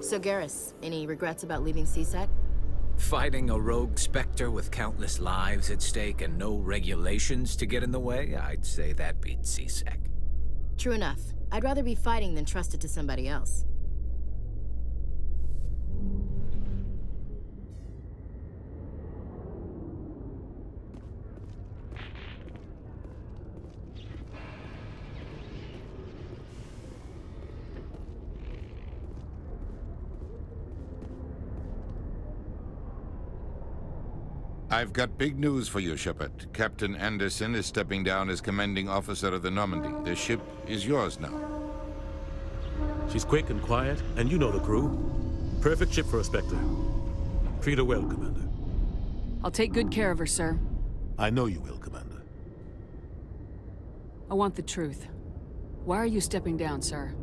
So Garrus, any regrets about leaving CSEC? Fighting a rogue Spectre with countless lives at stake and no regulations to get in the way? I'd say that beats CSEC. True enough. I'd rather be fighting than trust it to somebody else. I've got big news for you, Shepard. Captain Anderson is stepping down as commanding officer of the Normandy. The ship is yours now. She's quick and quiet, and you know the crew. Perfect ship for a Spectre. Treat her well, Commander. I'll take good care of her, sir. I know you will, Commander. I want the truth. Why are you stepping down, sir?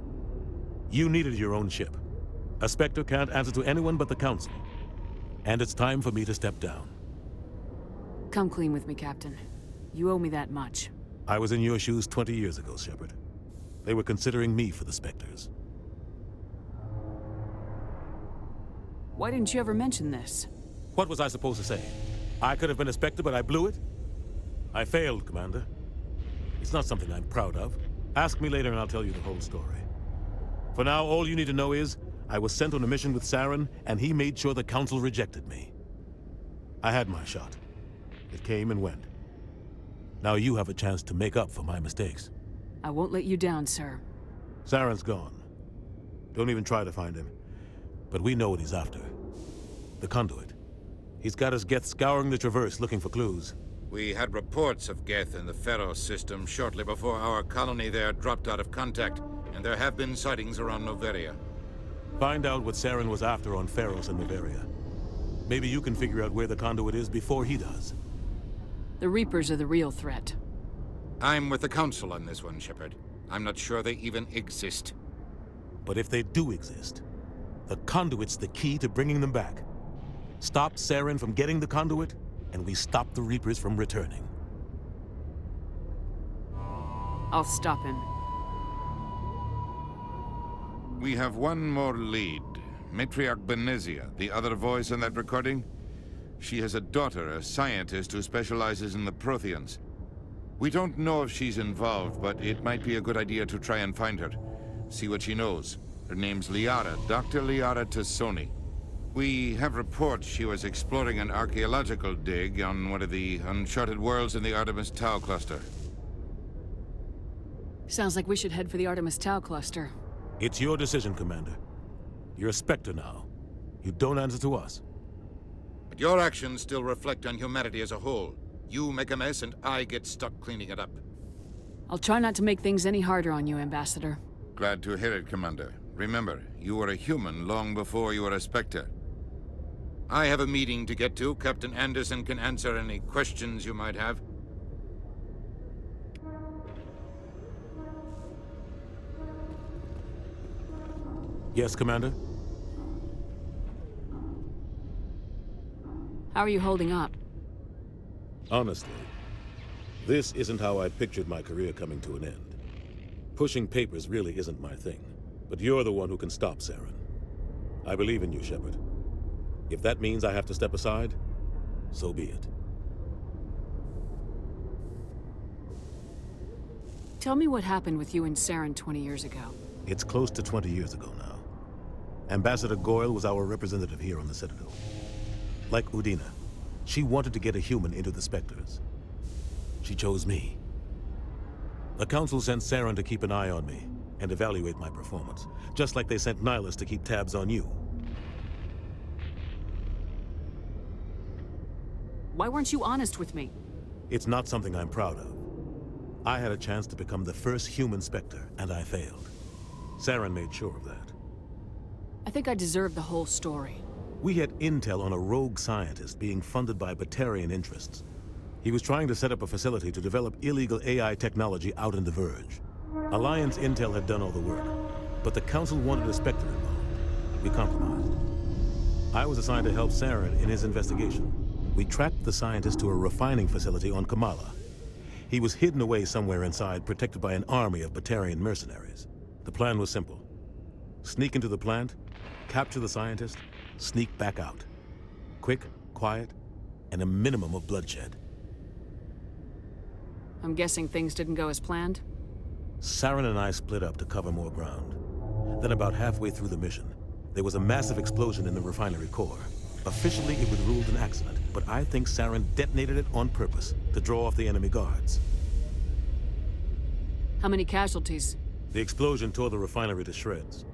You needed your own ship. A Spectre can't answer to anyone but the Council. And it's time for me to step down. Come clean with me, Captain. You owe me that much. I was in your shoes 20 years ago, Shepard. They were considering me for the Spectres. Why didn't you ever mention this? What was I supposed to say? I could have been a Spectre, but I blew it? I failed, Commander. It's not something I'm proud of. Ask me later and I'll tell you the whole story. For now, all you need to know is, I was sent on a mission with Saren, and he made sure the Council rejected me. I had my shot. It came and went. Now you have a chance to make up for my mistakes. I won't let you down, sir. Saren's gone. Don't even try to find him. But we know what he's after. The conduit. He's got his Geth scouring the Traverse looking for clues. We had reports of Geth in the Pharaoh system shortly before our colony there dropped out of contact, and there have been sightings around Noveria. Find out what Saren was after on Pharos and Noveria. Maybe you can figure out where the conduit is before he does. The Reapers are the real threat. I'm with the Council on this one, Shepard. I'm not sure they even exist. But if they do exist, the conduit's the key to bringing them back. Stop Saren from getting the conduit, and we stop the Reapers from returning. I'll stop him. We have one more lead. Matriarch Benezia, the other voice in that recording. She has a daughter, a scientist who specializes in the Protheans. We don't know if she's involved, but it might be a good idea to try and find her. See what she knows. Her name's Liara, Dr. Liara Tassoni. We have reports she was exploring an archaeological dig on one of the uncharted worlds in the Artemis Tau cluster. Sounds like we should head for the Artemis Tau cluster. It's your decision, Commander. You're a Spectre now. You don't answer to us. But your actions still reflect on humanity as a whole. You make a mess and I get stuck cleaning it up. I'll try not to make things any harder on you, Ambassador. Glad to hear it, Commander. Remember, you were a human long before you were a Spectre. I have a meeting to get to. Captain Anderson can answer any questions you might have. Yes, Commander? How are you holding up? Honestly, this isn't how I pictured my career coming to an end. Pushing papers really isn't my thing, but you're the one who can stop Saren. I believe in you, Shepard. If that means I have to step aside, so be it. Tell me what happened with you and Saren 20 years ago. It's close to 20 years ago now. Ambassador Goyle was our representative here on the Citadel. Like Udina, she wanted to get a human into the Spectres. She chose me. The Council sent Saren to keep an eye on me and evaluate my performance, just like they sent Nihilus to keep tabs on you. Why weren't you honest with me? It's not something I'm proud of. I had a chance to become the first human Spectre, and I failed. Saren made sure of that. I think I deserve the whole story. We had intel on a rogue scientist being funded by Batarian interests. He was trying to set up a facility to develop illegal AI technology out in the Verge. Alliance intel had done all the work, but the Council wanted a Spectre involved. We compromised. I was assigned to help Saren in his investigation. We tracked the scientist to a refining facility on Kamala. He was hidden away somewhere inside, protected by an army of Batarian mercenaries. The plan was simple. Sneak into the plant, Capture the scientist, sneak back out. Quick, quiet, and a minimum of bloodshed. I'm guessing things didn't go as planned? Saren and I split up to cover more ground. Then about halfway through the mission, there was a massive explosion in the refinery core. Officially, it was ruled an accident, but I think Saren detonated it on purpose to draw off the enemy guards. How many casualties? The explosion tore the refinery to shreds.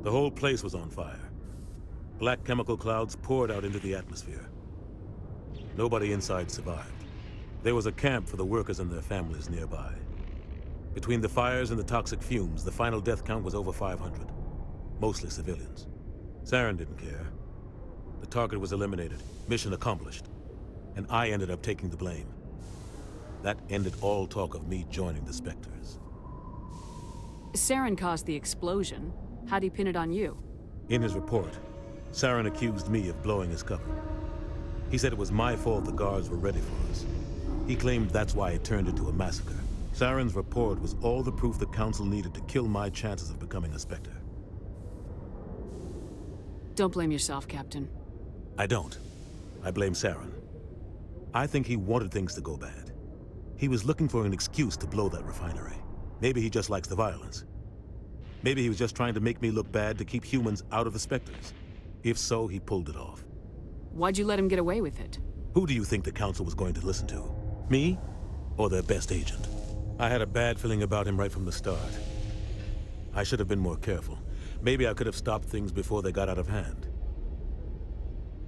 The whole place was on fire. Black chemical clouds poured out into the atmosphere. Nobody inside survived. There was a camp for the workers and their families nearby. Between the fires and the toxic fumes, the final death count was over 500. Mostly civilians. Saren didn't care. The target was eliminated, mission accomplished. And I ended up taking the blame. That ended all talk of me joining the Spectres. Saren caused the explosion. How'd he pin it on you? In his report, Saren accused me of blowing his cover. He said it was my fault the guards were ready for us. He claimed that's why it turned into a massacre. Saren's report was all the proof the Council needed to kill my chances of becoming a Spectre. Don't blame yourself, Captain. I don't. I blame Saren. I think he wanted things to go bad. He was looking for an excuse to blow that refinery. Maybe he just likes the violence. Maybe he was just trying to make me look bad to keep humans out of the Spectres. If so, he pulled it off. Why'd you let him get away with it? Who do you think the Council was going to listen to? Me? Or their best agent? I had a bad feeling about him right from the start. I should have been more careful. Maybe I could have stopped things before they got out of hand.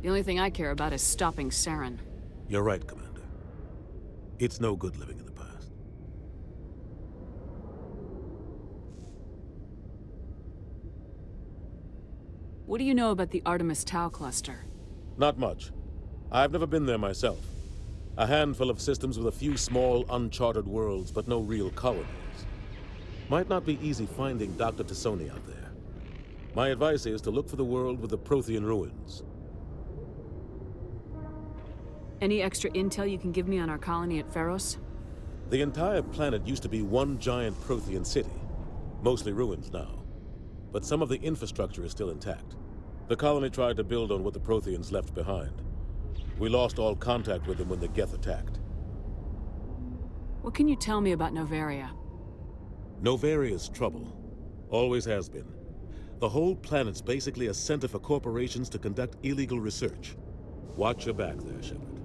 The only thing I care about is stopping Saren. You're right, Commander. It's no good living in the past. What do you know about the Artemis Tau cluster? Not much. I've never been there myself. A handful of systems with a few small, uncharted worlds, but no real colonies. Might not be easy finding Dr. Tassoni out there. My advice is to look for the world with the Prothean ruins. Any extra intel you can give me on our colony at Pharos? The entire planet used to be one giant Prothean city. Mostly ruins now. But some of the infrastructure is still intact. The colony tried to build on what the Protheans left behind. We lost all contact with them when the Geth attacked. What can you tell me about Novaria? Novaria's trouble. Always has been. The whole planet's basically a center for corporations to conduct illegal research. Watch your back there, Shepard.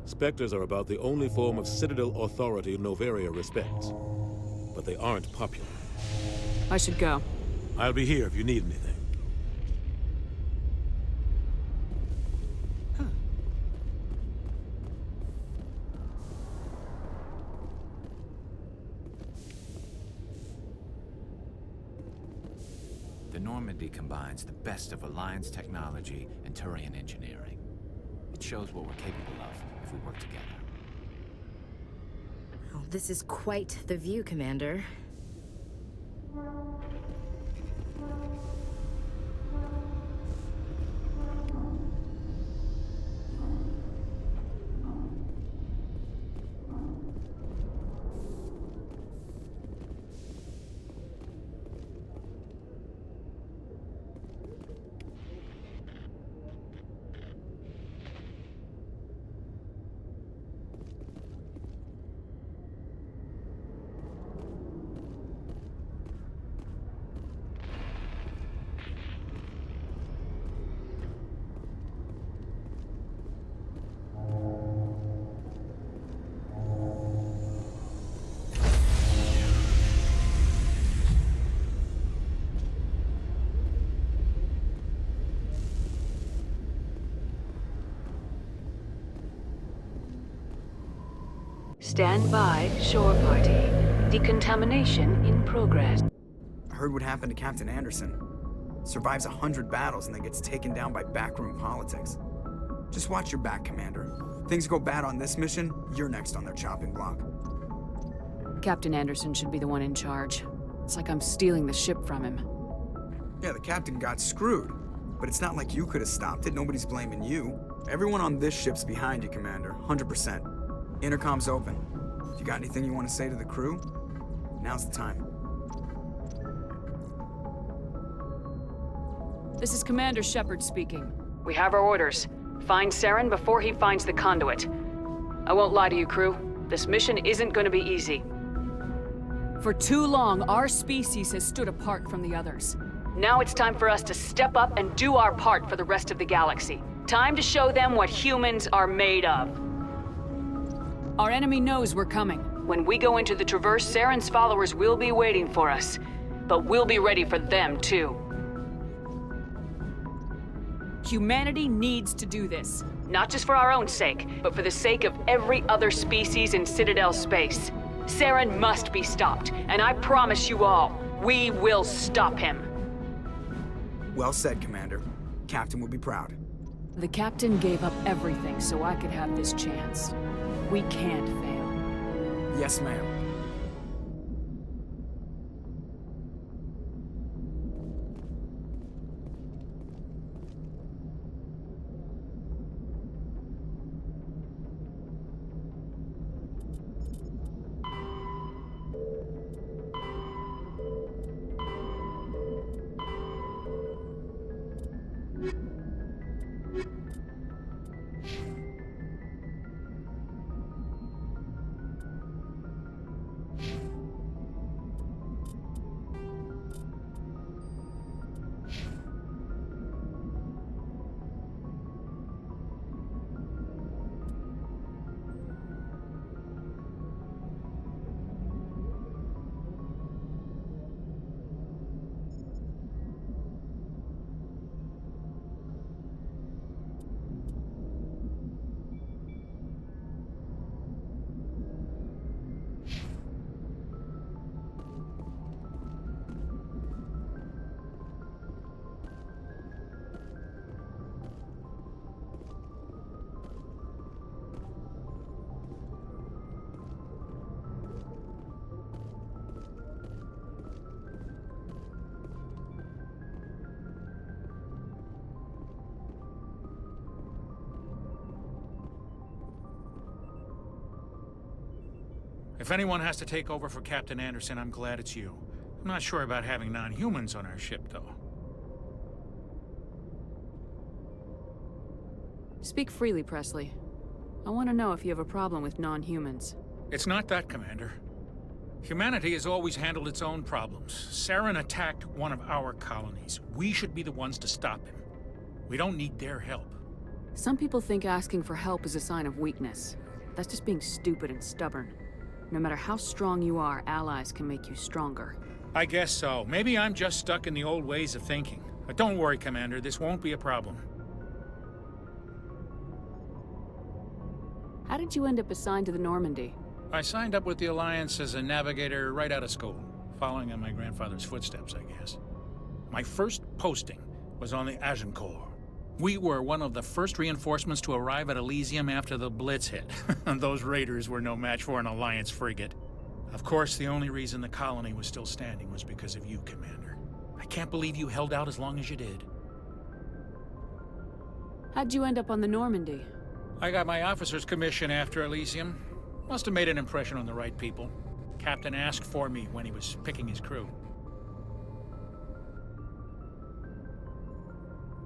Spectres are about the only form of Citadel authority Novaria respects. But they aren't popular. I should go. I'll be here if you need anything. The Normandy combines the best of Alliance technology and Turian engineering. It shows what we're capable of if we work together. Oh, this is quite the view, Commander. Stand by, shore party. Decontamination in progress. I heard what happened to Captain Anderson. Survives 100 battles and then gets taken down by backroom politics. Just watch your back, Commander. Things go bad on this mission, you're next on their chopping block. Captain Anderson should be the one in charge. It's like I'm stealing the ship from him. Yeah, the captain got screwed. But it's not like you could have stopped it. Nobody's blaming you. Everyone on this ship's behind you, Commander. 100%. Intercom's open. If you got anything you want to say to the crew, now's the time. This is Commander Shepard speaking. We have our orders. Find Saren before he finds the conduit. I won't lie to you, crew. This mission isn't going to be easy. For too long, our species has stood apart from the others. Now it's time for us to step up and do our part for the rest of the galaxy. Time to show them what humans are made of. Our enemy knows we're coming. When we go into the Traverse, Saren's followers will be waiting for us. But we'll be ready for them, too. Humanity needs to do this. Not just for our own sake, but for the sake of every other species in Citadel space. Saren must be stopped, and I promise you all, we will stop him. Well said, Commander. Captain will be proud. The Captain gave up everything so I could have this chance. We can't fail. Yes, ma'am. If anyone has to take over for Captain Anderson, I'm glad it's you. I'm not sure about having non-humans on our ship, though. Speak freely, Presley. I want to know if you have a problem with non-humans. It's not that, Commander. Humanity has always handled its own problems. Saren attacked one of our colonies. We should be the ones to stop him. We don't need their help. Some people think asking for help is a sign of weakness. That's just being stupid and stubborn. No matter how strong you are, allies can make you stronger. I guess so. Maybe I'm just stuck in the old ways of thinking. But don't worry, Commander. This won't be a problem. How did you end up assigned to the Normandy? I signed up with the Alliance as a navigator right out of school, following in my grandfather's footsteps, I guess. My first posting was on the Agincourt. We were one of the first reinforcements to arrive at Elysium after the Blitz hit. Those raiders were no match for an Alliance frigate. Of course, the only reason the colony was still standing was because of you, Commander. I can't believe you held out as long as you did. How'd you end up on the Normandy? I got my officer's commission after Elysium. Must have made an impression on the right people. Captain asked for me when he was picking his crew.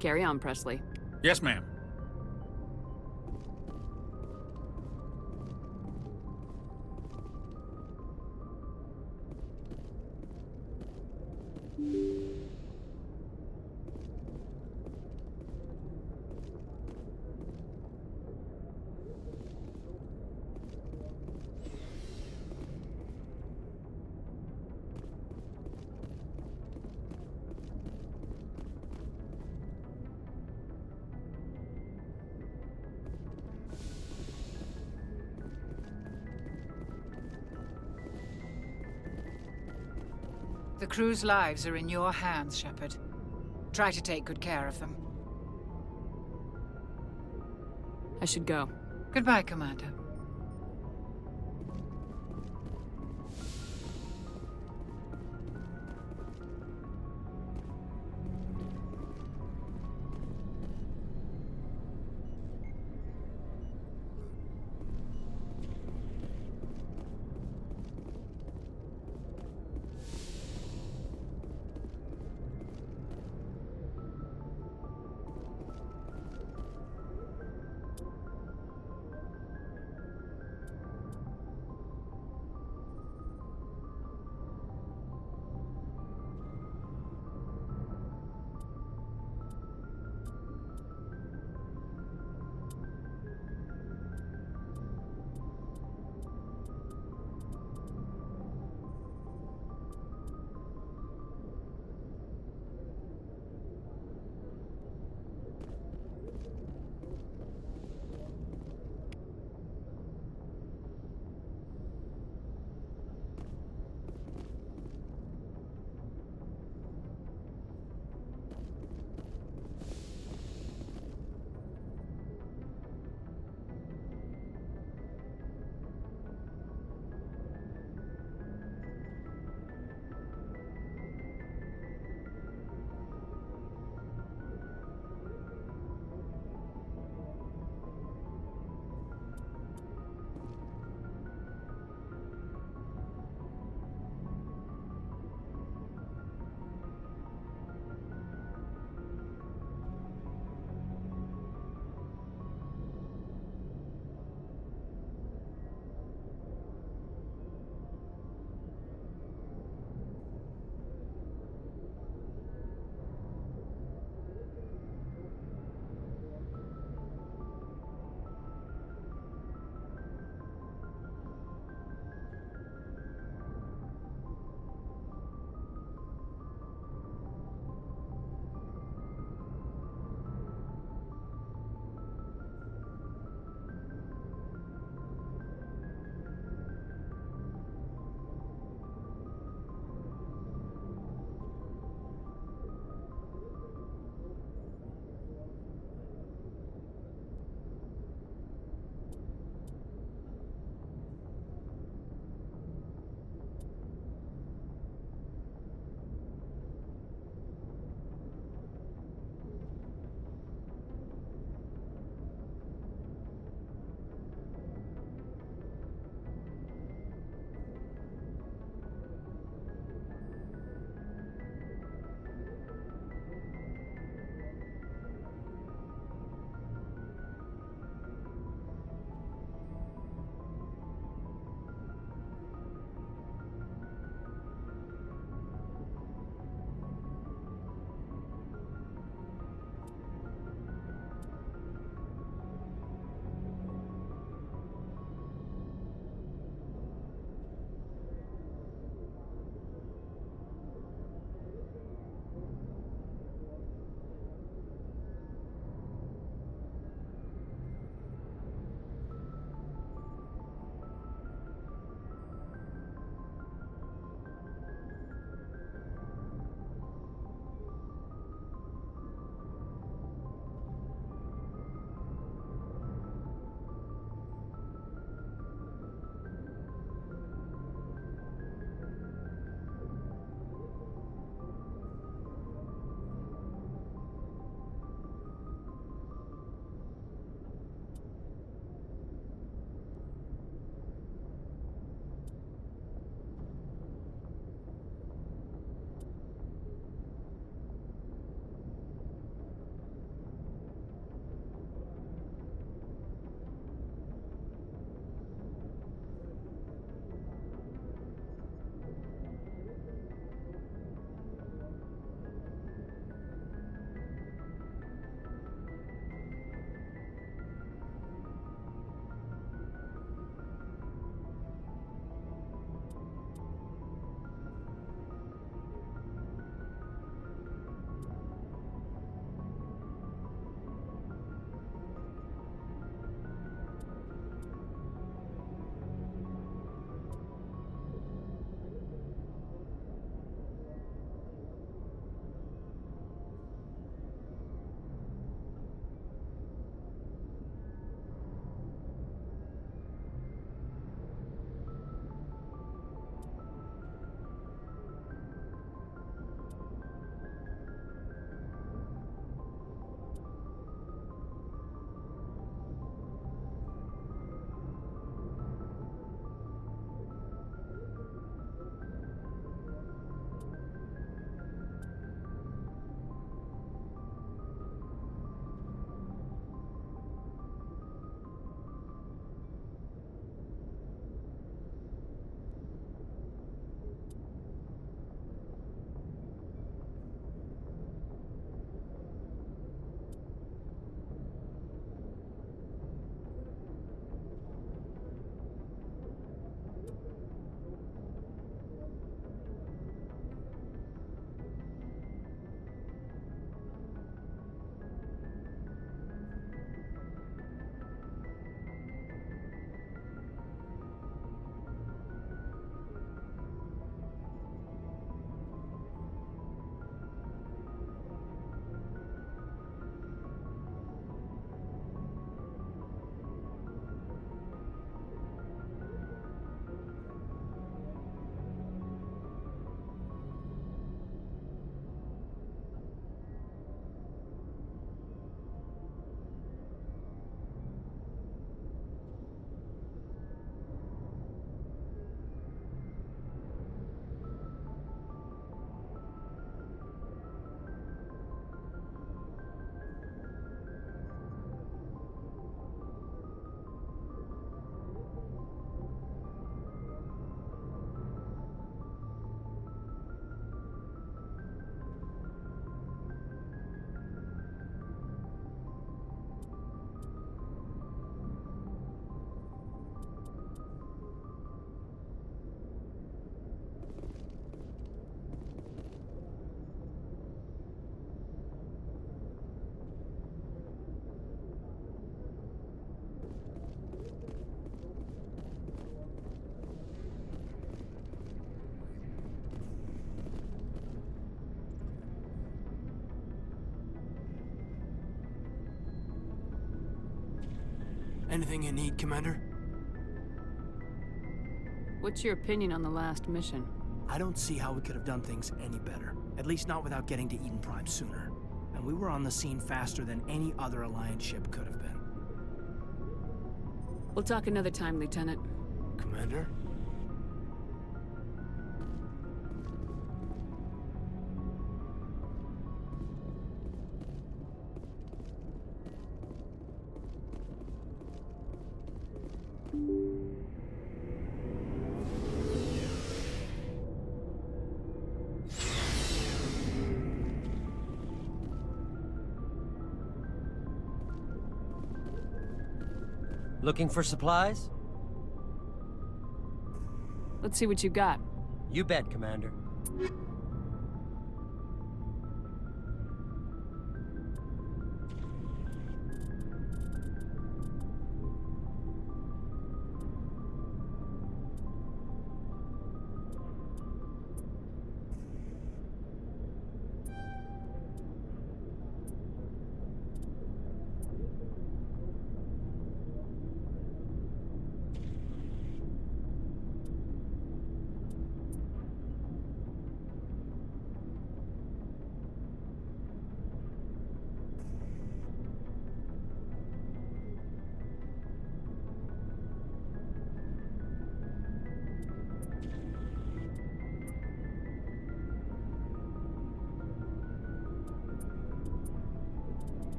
Carry on, Presley. Yes, ma'am. The crew's lives are in your hands, Shepard. Try to take good care of them. I should go. Goodbye, Commander. Anything you need, Commander? What's your opinion on the last mission? I don't see how we could have done things any better. At least not without getting to Eden Prime sooner. And we were on the scene faster than any other Alliance ship could have been. We'll talk another time, Lieutenant. Commander? Looking for supplies? Let's see what you got. You bet, Commander.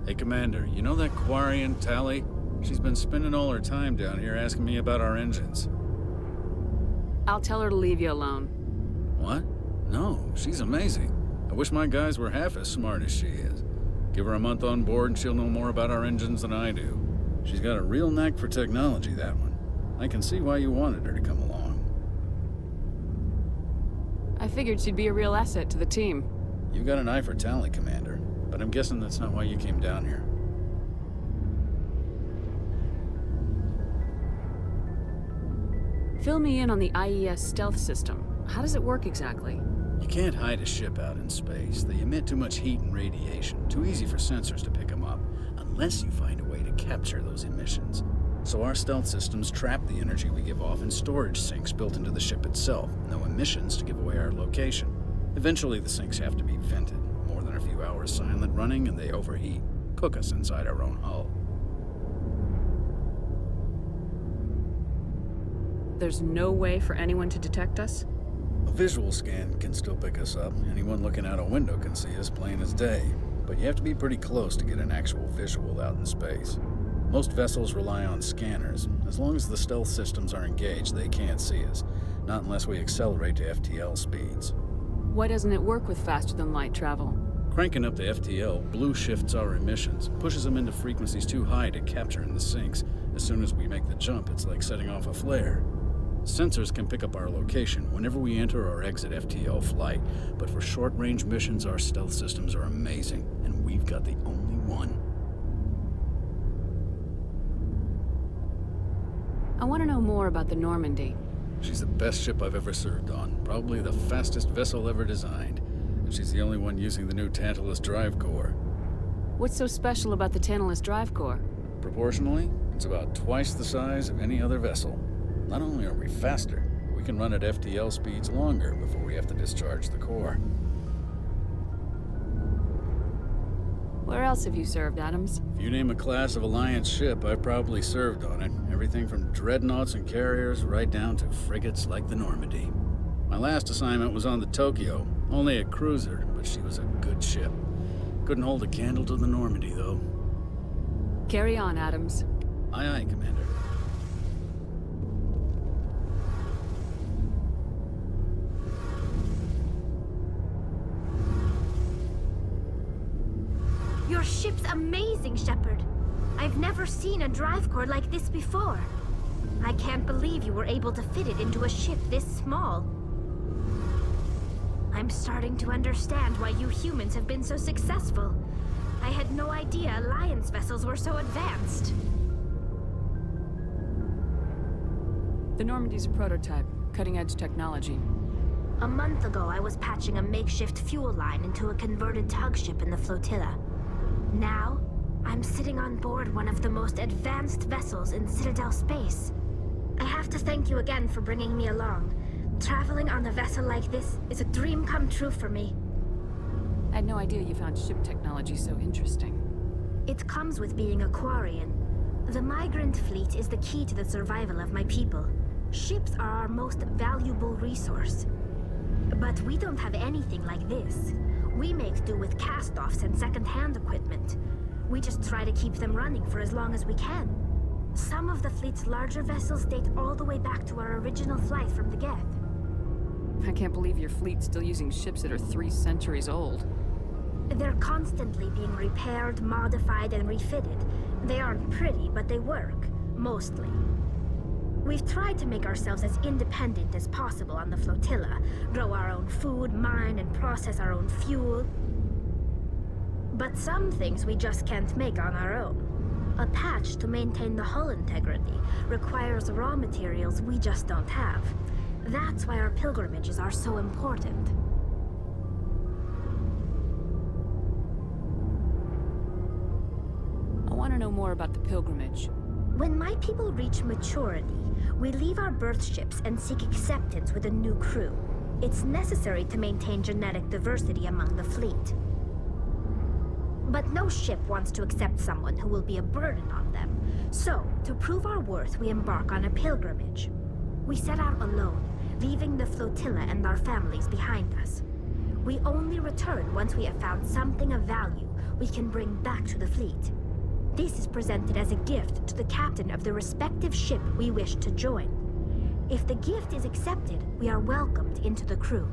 Hey, Commander, you know that Quarian, Tally? She's been spending all her time down here asking me about our engines. I'll tell her to leave you alone. What? No, she's amazing. I wish my guys were half as smart as she is. Give her a month on board and she'll know more about our engines than I do. She's got a real knack for technology, that one. I can see why you wanted her to come along. I figured she'd be a real asset to the team. You got an eye for Tally, Commander, but I'm guessing that's not why you came down here. Fill me in on the IES stealth system. How does it work exactly? You can't hide a ship out in space. They emit too much heat and radiation. Too easy for sensors to pick them up, unless you find a way to capture those emissions. So our stealth systems trap the energy we give off in storage sinks built into the ship itself. No emissions to give away our location. Eventually the sinks have to be vented. More than a few hours silent running and they overheat. Cook us inside our own hull. There's no way for anyone to detect us? A visual scan can still pick us up. Anyone looking out a window can see us plain as day. But you have to be pretty close to get an actual visual out in space. Most vessels rely on scanners. As long as the stealth systems are engaged, they can't see us. Not unless we accelerate to FTL speeds. Why doesn't it work with faster-than-light travel? Cranking up the FTL blue shifts our emissions, pushes them into frequencies too high to capture in the sinks. As soon as we make the jump, it's like setting off a flare. Sensors can pick up our location whenever we enter or exit FTL flight, but for short-range missions, our stealth systems are amazing, and we've got the only one. I want to know more about the Normandy. She's the best ship I've ever served on, probably the fastest vessel ever designed, and she's the only one using the new Tantalus drive core. What's so special about the Tantalus drive core? Proportionally, it's about twice the size of any other vessel. Not only are we faster, but we can run at FTL speeds longer before we have to discharge the core. Where else have you served, Adams? If you name a class of Alliance ship, I've probably served on it. Everything from dreadnoughts and carriers right down to frigates like the Normandy. My last assignment was on the Tokyo, only a cruiser, but she was a good ship. Couldn't hold a candle to the Normandy, though. Carry on, Adams. Aye, aye, Commander. Your ship's amazing, Shepard. I've never seen a drive core like this before. I can't believe you were able to fit it into a ship this small. I'm starting to understand why you humans have been so successful. I had no idea Alliance vessels were so advanced. The Normandy's a prototype, cutting-edge technology. A month ago, I was patching a makeshift fuel line into a converted tug ship in the flotilla. Now, I'm sitting on board one of the most advanced vessels in Citadel space. I have to thank you again for bringing me along. Traveling on a vessel like this is a dream come true for me. I had no idea you found ship technology so interesting. It comes with being a Quarian. The migrant fleet is the key to the survival of my people. Ships are our most valuable resource. But we don't have anything like this. We make do with cast-offs and second-hand equipment. We just try to keep them running for as long as we can. Some of the fleet's larger vessels date all the way back to our original flight from the Geth. I can't believe your fleet's still using ships that are 3 centuries old. They're constantly being repaired, modified, and refitted. They aren't pretty, but they work. Mostly. We've tried to make ourselves as independent as possible on the flotilla, grow our own food, mine, and process our own fuel. But some things we just can't make on our own. A patch to maintain the hull integrity requires raw materials we just don't have. That's why our pilgrimages are so important. I want to know more about the pilgrimage. When my people reach maturity, we leave our birth ships and seek acceptance with a new crew. It's necessary to maintain genetic diversity among the fleet. But no ship wants to accept someone who will be a burden on them. So, to prove our worth, we embark on a pilgrimage. We set out alone, leaving the flotilla and our families behind us. We only return once we have found something of value we can bring back to the fleet. This is presented as a gift to the captain of the respective ship we wish to join. If the gift is accepted, we are welcomed into the crew.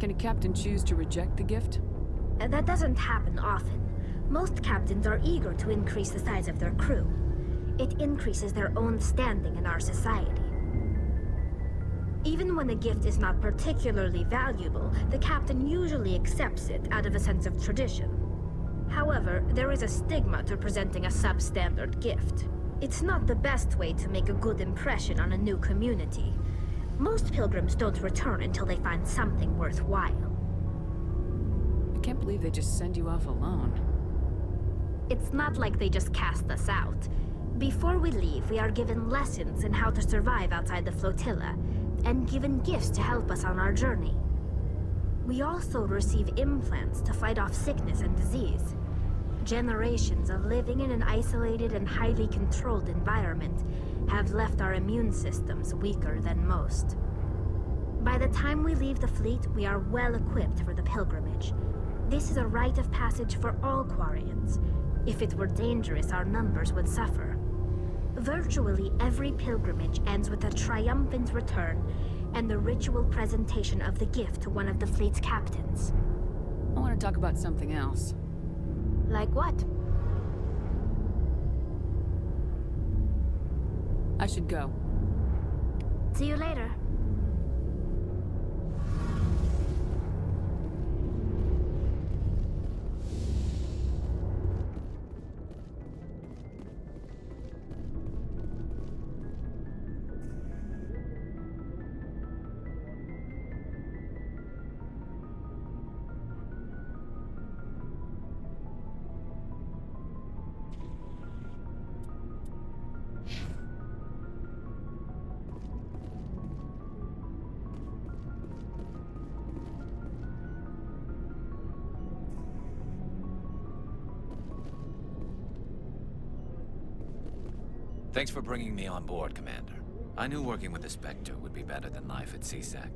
Can a captain choose to reject the gift? That doesn't happen often. Most captains are eager to increase the size of their crew. It increases their own standing in our society. Even when a gift is not particularly valuable, the captain usually accepts it out of a sense of tradition. However, there is a stigma to presenting a substandard gift. It's not the best way to make a good impression on a new community. Most pilgrims don't return until they find something worthwhile. I can't believe they just send you off alone. It's not like they just cast us out. Before we leave, we are given lessons in how to survive outside the flotilla, and given gifts to help us on our journey. We also receive implants to fight off sickness and disease. Generations of living in an isolated and highly controlled environment have left our immune systems weaker than most. By the time we leave the fleet, we are well equipped for the pilgrimage. This is a rite of passage for all Quarians. If it were dangerous, our numbers would suffer. Virtually every pilgrimage ends with a triumphant return and the ritual presentation of the gift to one of the fleet's captains. I want to talk about something else. Like what? I should go. See you later. Thanks for bringing me on board, Commander. I knew working with the Spectre would be better than life at CSEC.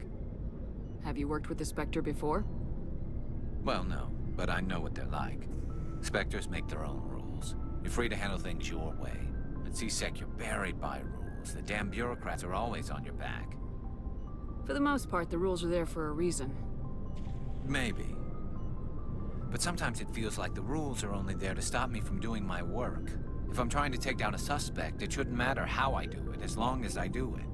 Have you worked with the Spectre before? Well, no, but I know what they're like. Spectres make their own rules. You're free to handle things your way. At CSEC, you're buried by rules. The damn bureaucrats are always on your back. For the most part, the rules are there for a reason. Maybe. But sometimes it feels like the rules are only there to stop me from doing my work. If I'm trying to take down a suspect, it shouldn't matter how I do it, as long as I do it.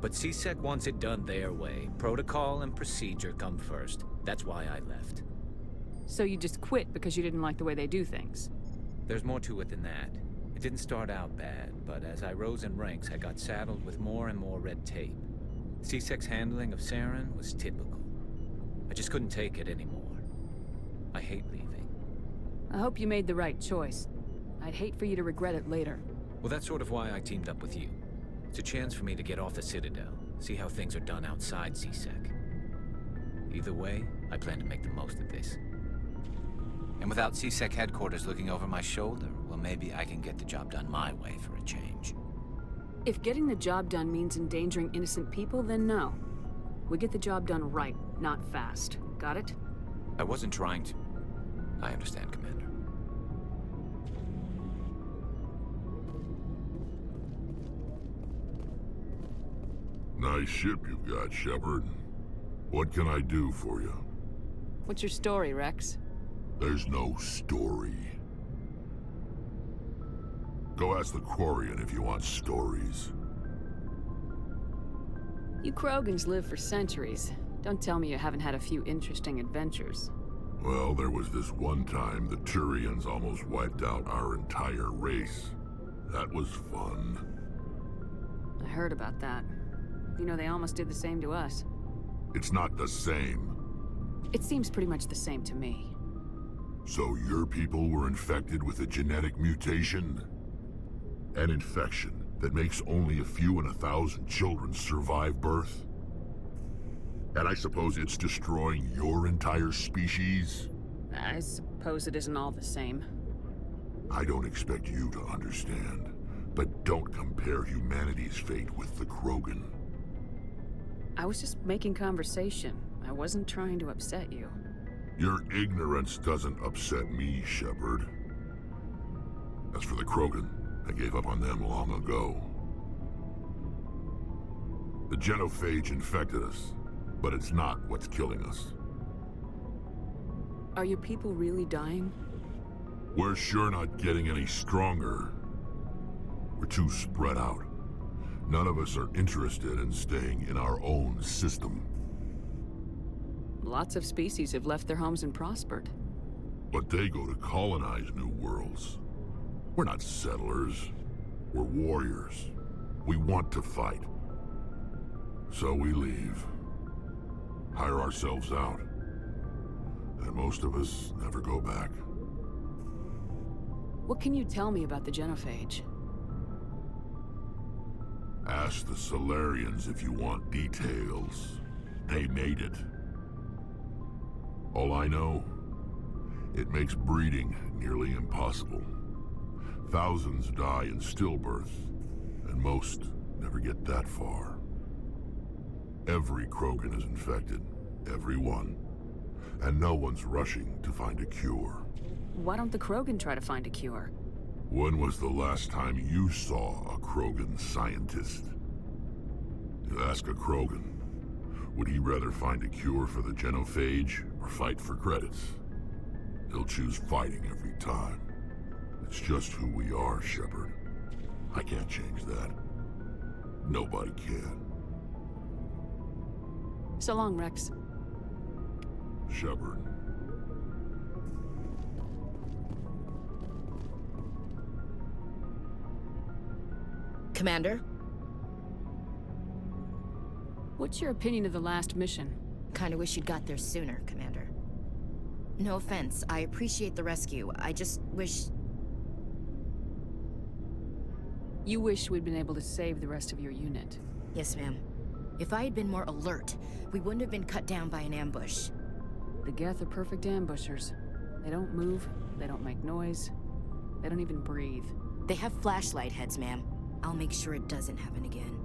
But CSEC wants it done their way. Protocol and procedure come first. That's why I left. So you just quit because you didn't like the way they do things? There's more to it than that. It didn't start out bad, but as I rose in ranks, I got saddled with more and more red tape. CSEC's handling of Saren was typical. I just couldn't take it anymore. I hate leaving. I hope you made the right choice. I'd hate for you to regret it later. Well, that's sort of why I teamed up with you. It's a chance for me to get off the Citadel, see how things are done outside CSEC. Either way, I plan to make the most of this. And without CSEC headquarters looking over my shoulder, well, maybe I can get the job done my way for a change. If getting the job done means endangering innocent people, then no. We get the job done right, not fast. Got it? I wasn't trying to... I understand, Commander. Nice ship you've got, Shepard. What can I do for you? What's your story, Rex? There's no story. Go ask the Quarian if you want stories. You Krogans live for centuries. Don't tell me you haven't had a few interesting adventures. Well, there was this one time the Turians almost wiped out our entire race. That was fun. I heard about that. You know, they almost did the same to us. It's not the same. It seems pretty much the same to me. So your people were infected with a genetic mutation? An infection that makes only a few in 1,000 children survive birth? And I suppose it's destroying your entire species? I suppose it isn't all the same. I don't expect you to understand, but don't compare humanity's fate with the Krogan. I was just making conversation. I wasn't trying to upset you. Your ignorance doesn't upset me, Shepard. As for the Krogan, I gave up on them long ago. The genophage infected us. But it's not what's killing us. Are your people really dying? We're sure not getting any stronger. We're too spread out. None of us are interested in staying in our own system. Lots of species have left their homes and prospered. But they go to colonize new worlds. We're not settlers. We're warriors. We want to fight. So we leave. Hire ourselves out. And most of us never go back. What can you tell me about the genophage? Ask the Solarians if you want details. They made it. All I know, it makes breeding nearly impossible. Thousands die in stillbirth, and most never get that far. Every Krogan is infected, every one. And no one's rushing to find a cure. Why don't the Krogan try to find a cure? When was the last time you saw a Krogan scientist? You ask a Krogan, would he rather find a cure for the genophage or fight for credits? He'll choose fighting every time. It's just who we are, Shepard. I can't change that. Nobody can. So long, Rex. Shepard. Commander? What's your opinion of the last mission? Kinda wish you'd got there sooner, Commander. No offense, I appreciate the rescue. I just wish... You wish we'd been able to save the rest of your unit. Yes, ma'am. If I had been more alert, we wouldn't have been cut down by an ambush. The Geth are perfect ambushers. They don't move, they don't make noise, they don't even breathe. They have flashlight heads, ma'am. I'll make sure it doesn't happen again.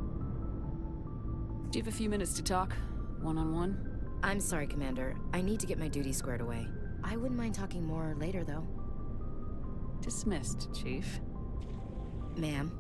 Do you have a few minutes to talk? One-on-one? I'm sorry, Commander. I need to get my duty squared away. I wouldn't mind talking more later, though. Dismissed, Chief. Ma'am.